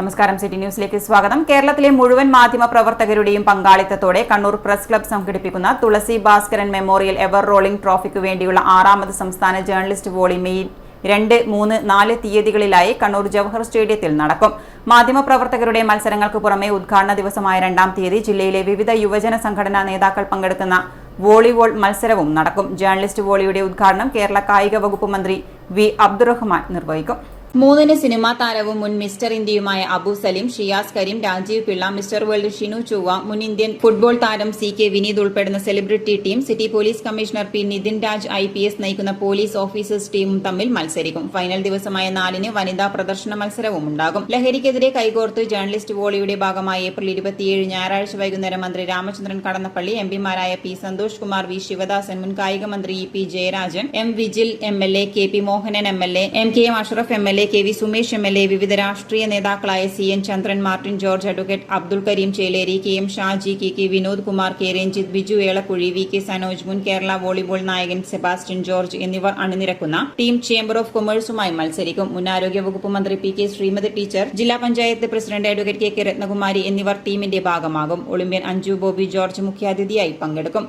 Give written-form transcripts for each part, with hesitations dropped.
നമസ്കാരം. സിറ്റി ന്യൂസിലേക്ക് സ്വാഗതം. കേരളത്തിലെ മുഴുവൻ മാധ്യമ പ്രവർത്തകരുടെയും പങ്കാളിത്തത്തോടെ കണ്ണൂർ പ്രസ് ക്ലബ്ബ് സംഘടിപ്പിക്കുന്ന Thulasi Bhaskaran memorial ever rolling ട്രോഫിക്കു വേണ്ടിയുള്ള 6ാമത് സംസ്ഥാന ജേർണലിസ്റ്റ് വോളി മെയ് 2, 3, 4 തീയതികളിലായി കണ്ണൂർ ജവഹർ സ്റ്റേഡിയത്തിൽ നടക്കും. മാധ്യമപ്രവർത്തകരുടെ മത്സരങ്ങൾക്ക് പുറമെ ഉദ്ഘാടന ദിവസമായ 2ാം തീയതി ജില്ലയിലെ വിവിധ യുവജന സംഘടനാ നേതാക്കൾ പങ്കെടുക്കുന്ന വോളിബോൾ മത്സരവും നടക്കും. ജേർണലിസ്റ്റ് വോളിയുടെ ഉദ്ഘാടനം കേരള കായിക വകുപ്പ് മന്ത്രി വി അബ്ദുറഹ്മാൻ നിർവഹിക്കും. 3 സിനിമാ താരവും മുൻ മിസ്റ്റർ ഇന്ത്യയുമായ അബു സലീം, ഷിയാസ് കരീം, രാജീവ് പിള്ള, മിസ്റ്റർ വേൾഡ് ഷിനു ചുവ, മുൻ ഇന്ത്യൻ ഫുട്ബോൾ താരം CK വിനീത് ഉൾപ്പെടുന്ന celebrity team, city police commissioner P Nithin Raj IPS നയിക്കുന്ന പോലീസ് ഓഫീസേഴ്സ് ടീമും തമ്മിൽ മത്സരിക്കും. ഫൈനൽ ദിവസമായ 4-ന് വനിതാ പ്രദർശന മത്സരവും ഉണ്ടാകും. ലഹരിക്കെതിരെ കൈകോർത്ത് ജേർണലിസ്റ്റ് വോളിയുടെ ഭാഗമായി ഏപ്രിൽ 27 ഞായറാഴ്ച വൈകുന്നേരം മന്ത്രി രാമചന്ദ്രൻ കടന്നപ്പള്ളി, MPമാരായ P സന്തോഷ് കുമാർ, V ശിവദാസൻ, മുൻ കായിക മന്ത്രി EP Jayarajan, M Vijil MLA, KP Mohanan MLA, MKM Ashraf MLA, KV Sumesh MLA, വിവിധ രാഷ്ട്രീയ നേതാക്കളായ CN Chandran, Martin George, advocate Abdul Kareem Cheleri, KM Shaji, KK Vinod Kumar, K Ranjith, Biju Elakkuzhi, VK Sanoj, മുൻ കേരള വോളിബോൾ നായകൻ സെബാസ്റ്റ്യൻ ജോർജ് എന്നിവർ അണിനിരക്കുന്ന ടീം ചേംബർ ഓഫ് കൊമേഴ്സുമായി മത്സരിക്കും. മുൻ ആരോഗ്യ വകുപ്പ് മന്ത്രി PK ശ്രീമതി ടീച്ചർ, ജില്ലാ panchayat president advocate KK Rathnakumari എന്നിവർ ടീമിന്റെ ഭാഗമാകും. ഒളിമ്പ്യൻ അഞ്ജു ബോബി ജോർജ് മുഖ്യാതിഥിയായി പങ്കെടുക്കും.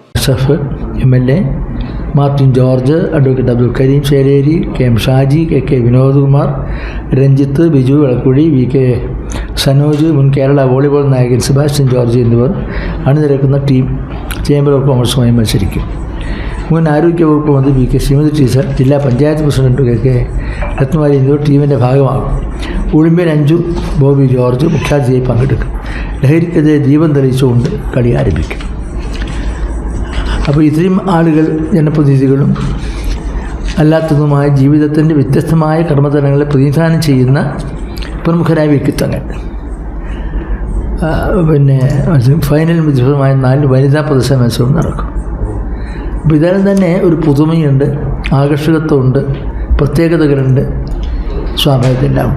Martin George, advocate Abdul Kareem Cheleri, KM Shaji, KK Vinod Kumar, Ranjith, Biju Elakkuzhi, VK Sanoj, മുൻ കേരള വോളിബോൾ നായകൻ സെബാസ്റ്റ്യൻ ജോർജ് എന്നിവർ അണിനിരക്കുന്ന ടീം ചേംബർ ഓഫ് കൊമേഴ്സുമായി മത്സരിക്കും. മുൻ ആരോഗ്യ വകുപ്പ് മന്ത്രി PK ശ്രീമതി ടീച്ചർ, ജില്ലാ പഞ്ചായത്ത് പ്രസിഡന്റ് KK രത്നകുമാരി എന്നിവർ ടീമിൻ്റെ ഭാഗമാകും. ഒളിമ്പ്യൻ അഞ്ജു ബോബി ജോർജ് മുഖ്യാതിഥിയായി പങ്കെടുക്കും. ലഹരിക്കെതിരെ ദീപം തെളിയിച്ചുകൊണ്ട് കളി ആരംഭിക്കും. അപ്പോൾ ഇത്രയും ആളുകൾ ജനപ്രതിനിധികളും അല്ലാത്തതുമായ ജീവിതത്തിൻ്റെ വ്യത്യസ്തമായ കർമ്മതലങ്ങളെ പ്രതിനിധാനം ചെയ്യുന്ന പ്രമുഖരായ വ്യക്തിത്വങ്ങൾ, ഫൈനൽ വിജയമായ 4 വനിതാ പ്രദർശന മത്സരവും നടക്കും. അപ്പോൾ ഇതെല്ലാം തന്നെ ഒരു പുതുമയുണ്ട്, ആകർഷകത്വമുണ്ട്, പ്രത്യേകതകളുണ്ട്, സ്വാഭാവികതയെല്ലാം.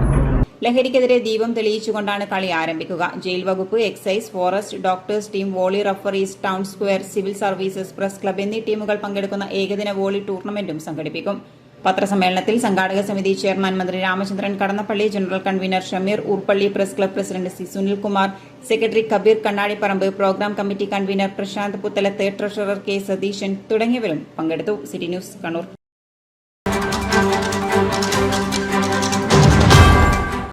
ലഹരിക്കെതിരെ ദീപം തെളിയിച്ചുകൊണ്ടാണ് കളി ആരംഭിക്കുക. ജയിൽ വകുപ്പ്, excise, forest, doctors team, volley referees, town square, civil services, press club എന്നീ ടീമുകൾ പങ്കെടുക്കുന്ന ഏകദിന വോളി ടൂർണമെന്റും സംഘടിപ്പിക്കും. പത്രസമ്മേളനത്തിൽ സംഘാടക സമിതി ചെയർമാൻ മന്ത്രി Ramachandran Kadannappally, general convener Shameer Oorpally, press club president C Sunilkumar, secretary Kabeer Kannadiparamba, programme committee convener Prashanth Puthalath, treasurer K Satheesan തുടങ്ങിയവരും പങ്കെടുത്തു. City news, Kannur.